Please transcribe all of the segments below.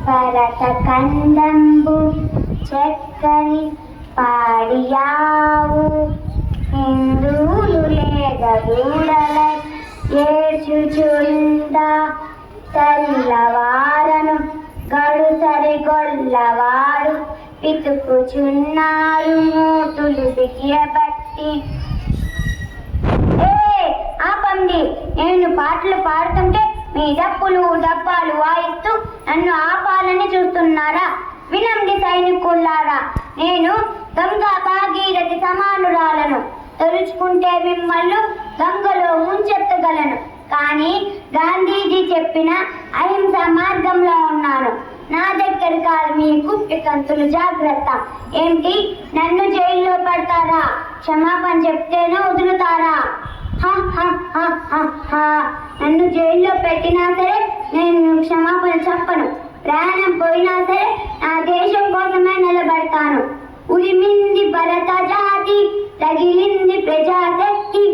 భరత కందంబు చక్కని పాడియావు హిందువులు లేగూడల ఏడ్చుచుందా తెల్లవారను గడుసరి గొల్లవాడు పితుకుచున్నారు మూతులు బిగియబట్టి. ఆపండి, నేను పాటలు పాడుతుంటే మీ డప్పులు డబ్బాలు వాయిస్తూ నన్ను ఆపాలని చూస్తున్నారా? వినండి సైనికులారా, నేను గంగా భాగీరథి సమానురాలను. తలుచుకుంటే మిమ్మల్ని గంగలో ముంచెత్తగలను. కానీ గాంధీజీ చెప్పిన అహింస మార్గంలో ఉన్నాను. నా దగ్గర కాదు మీ కుప్పి కంతులు, జాగ్రత్త. ఏంటి, నన్ను జైల్లో పెడతారా? క్షమాపణ చెప్తేనే వదులుతారా? నన్ను జైల్లో పెట్టినా సరే నేను క్షమాపణ చెప్పను. ప్రాణం పోయినా సరే నా దేశం కోసమే నిలబడతాను. ఉరిమింది భరత జాతి, తగిలింది ప్రజాశక్తి,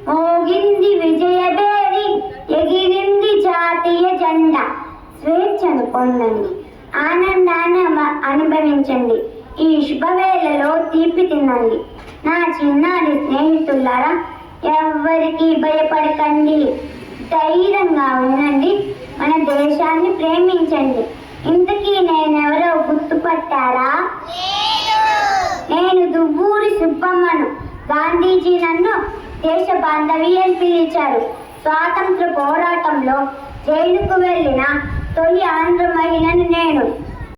మోగింది విజయబేరి, ఎగిరింది జాతీయ జెండా. స్వేచ్ఛను పొందండి, ఆనందాన్ని అనుభవించండి, ఈ శుభవేళలో తీపి తినండి. నా చిన్నారి స్నేహితులారా, ఎవ్వరికి భయపడకండి, ధైర్యంగా ఉండండి, మన దేశాన్ని ప్రేమించండి. ఇంతకీ నేనెవరో గుర్తుపట్టారా? నేను దువ్వూరి సుబ్బమ్మను. గాంధీజీ నన్ను దేశ బాంధవి అని పిలిచారు. స్వాతంత్ర పోరాటంలో జైలుకు వెళ్ళిన తొలి ఆంధ్ర మహిళను నేను.